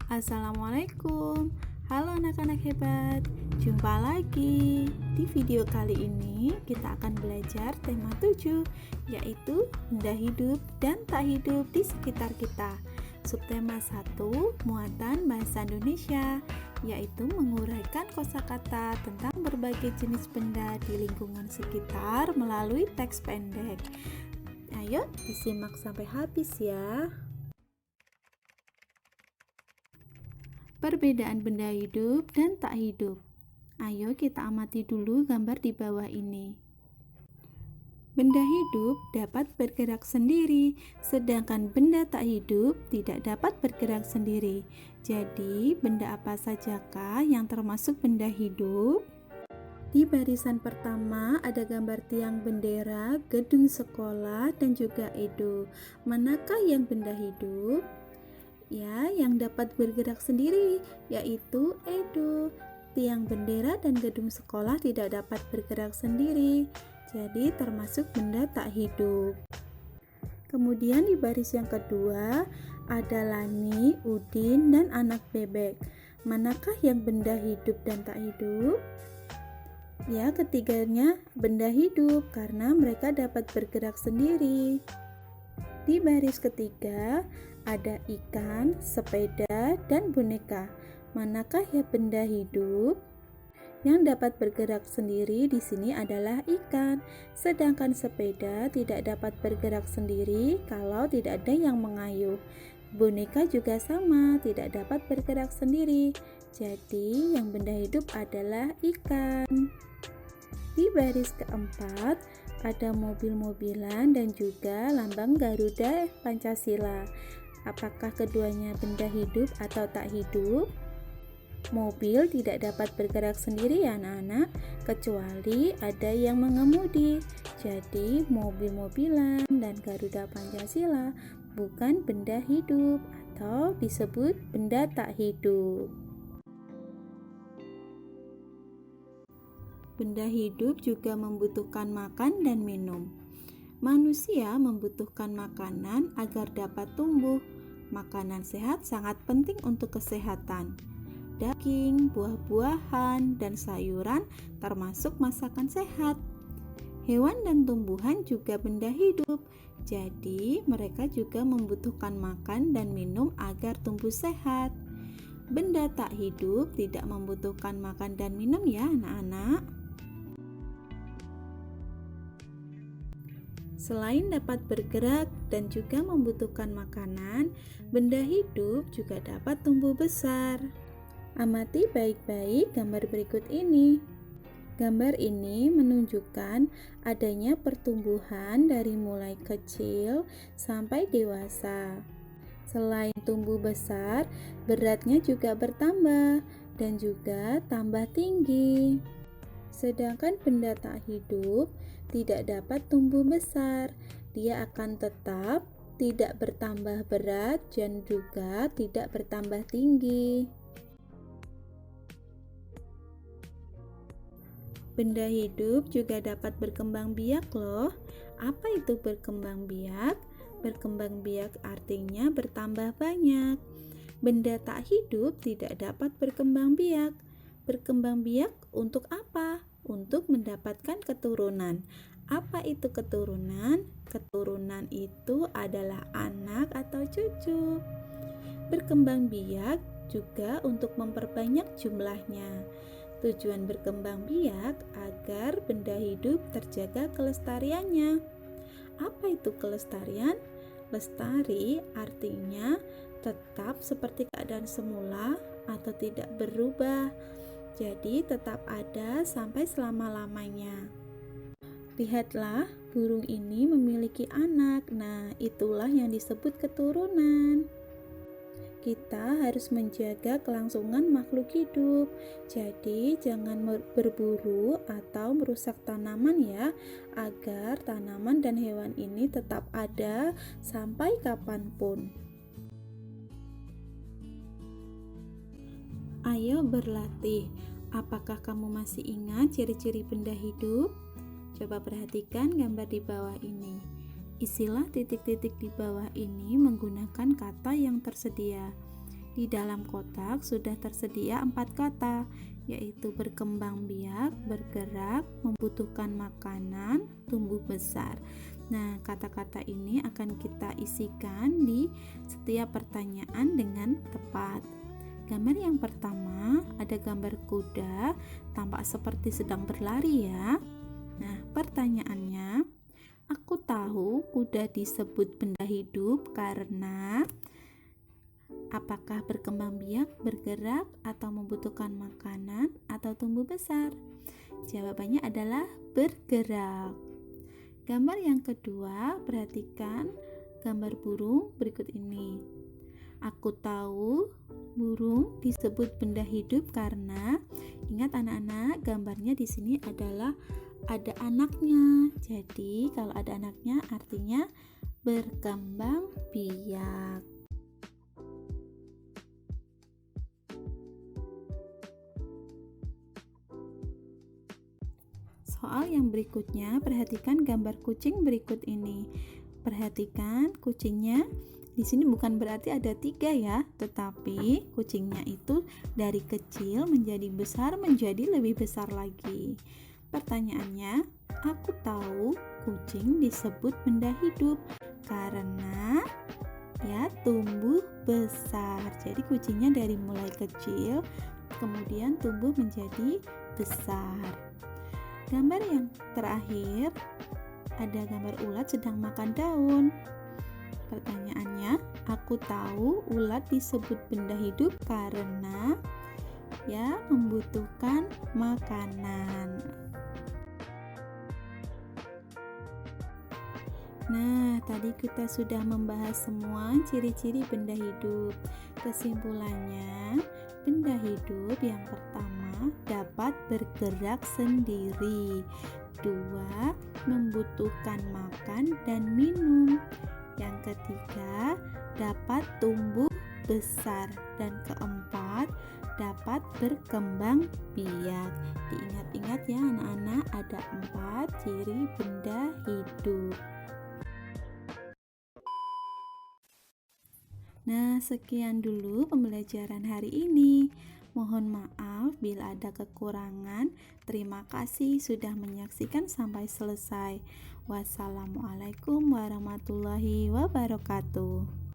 Assalamualaikum. Halo anak-anak hebat. Jumpa lagi. Di video kali ini kita akan belajar tema 7, yaitu benda hidup dan tak hidup di sekitar kita. Subtema 1, muatan bahasa Indonesia, yaitu menguraikan kosakata tentang berbagai jenis benda di lingkungan sekitar melalui teks pendek. Ayo disimak sampai habis ya. Perbedaan benda hidup dan tak hidup. Ayo kita amati dulu gambar di bawah ini. Benda hidup dapat bergerak sendiri, sedangkan benda tak hidup tidak dapat bergerak sendiri. Jadi, benda apa sajakah yang termasuk benda hidup? Di barisan pertama ada gambar tiang bendera, gedung sekolah, dan juga Edo. Manakah yang benda hidup? Ya, yang dapat bergerak sendiri, yaitu Edo. Tiang bendera dan gedung sekolah tidak dapat bergerak sendiri, jadi termasuk benda tak hidup. Kemudian di baris yang kedua, ada Lani, Udin, dan anak bebek. Manakah yang benda hidup dan tak hidup? Ya, ketiganya benda hidup karena mereka dapat bergerak sendiri. Di baris ketiga, ada ikan, sepeda, dan boneka. Manakah ya benda hidup? Yang dapat bergerak sendiri di sini adalah ikan, sedangkan sepeda tidak dapat bergerak sendiri kalau tidak ada yang mengayuh. Boneka juga sama, tidak dapat bergerak sendiri. Jadi, yang benda hidup adalah ikan. Di baris keempat, ada mobil-mobilan dan juga lambang Garuda Pancasila. Apakah keduanya benda hidup atau tak hidup? Mobil tidak dapat bergerak sendiri ya anak-anak, kecuali ada yang mengemudi. Jadi mobil-mobilan dan Garuda Pancasila bukan benda hidup atau disebut benda tak hidup. Benda hidup juga membutuhkan makan dan minum. Manusia membutuhkan makanan agar dapat tumbuh. Makanan sehat sangat penting untuk kesehatan. Daging, buah-buahan, dan sayuran termasuk masakan sehat. Hewan dan tumbuhan juga benda hidup, jadi mereka juga membutuhkan makan dan minum agar tumbuh sehat. Benda tak hidup tidak membutuhkan makan dan minum ya anak-anak. Selain dapat bergerak dan juga membutuhkan makanan, benda hidup juga dapat tumbuh besar. Amati baik-baik gambar berikut ini. Gambar ini menunjukkan adanya pertumbuhan dari mulai kecil sampai dewasa. Selain tumbuh besar, beratnya juga bertambah dan juga tambah tinggi. Sedangkan benda tak hidup tidak dapat tumbuh besar, dia akan tetap tidak bertambah berat dan juga tidak bertambah tinggi. Benda hidup juga dapat berkembang biak loh. Apa itu berkembang biak? Berkembang biak artinya bertambah banyak. Benda tak hidup tidak dapat berkembang biak. Berkembang biak untuk apa? Untuk mendapatkan keturunan. Apa itu keturunan? Keturunan itu adalah anak atau cucu. Berkembang biak juga untuk memperbanyak jumlahnya. Tujuan berkembang biak agar benda hidup terjaga kelestariannya. Apa itu kelestarian? Lestari artinya tetap seperti keadaan semula atau tidak berubah. Jadi tetap ada sampai selama-lamanya. Lihatlah, burung ini memiliki anak. Nah, itulah yang disebut keturunan. Kita harus menjaga kelangsungan makhluk hidup. Jadi, jangan berburu atau merusak tanaman ya, agar tanaman dan hewan ini tetap ada sampai kapanpun. Ayo berlatih. Apakah kamu masih ingat ciri-ciri benda hidup? Coba perhatikan gambar di bawah ini. Isilah titik-titik di bawah ini menggunakan kata yang tersedia. Di dalam kotak sudah tersedia 4 kata, yaitu berkembang biak, bergerak, membutuhkan makanan, tumbuh besar. Nah, kata-kata ini akan kita isikan di setiap pertanyaan dengan tepat. Gambar yang pertama ada gambar kuda, tampak seperti sedang berlari ya. Nah, pertanyaannya, aku tahu kuda disebut benda hidup karena apakah berkembang biak, bergerak, atau membutuhkan makanan, atau tumbuh besar? Jawabannya adalah bergerak. Gambar yang kedua, perhatikan gambar burung berikut ini. Aku tahu burung disebut benda hidup karena, ingat anak-anak, gambarnya di sini adalah ada anaknya. Jadi kalau ada anaknya artinya berkembang biak. Soal yang berikutnya, perhatikan gambar kucing berikut ini. Perhatikan kucingnya. Di sini bukan berarti ada 3 ya, tetapi kucingnya itu dari kecil menjadi besar, menjadi lebih besar lagi. Pertanyaannya, aku tahu kucing disebut benda hidup karena ya tumbuh besar. Jadi kucingnya dari mulai kecil kemudian tumbuh menjadi besar. Gambar yang terakhir ada gambar ulat sedang makan daun. Pertanyaannya, aku tahu ulat disebut benda hidup karena ya membutuhkan makanan. Nah, tadi kita sudah membahas semua ciri-ciri benda hidup. Kesimpulannya, benda hidup yang pertama dapat bergerak sendiri. 2, membutuhkan makan dan minum. Yang ketiga, dapat tumbuh besar. Dan keempat, dapat berkembang biak. Diingat-ingat ya anak-anak, ada 4 ciri benda hidup. Nah, sekian dulu pembelajaran hari ini. Mohon maaf bila ada kekurangan. Terima kasih sudah menyaksikan sampai selesai. Wassalamualaikum warahmatullahi wabarakatuh.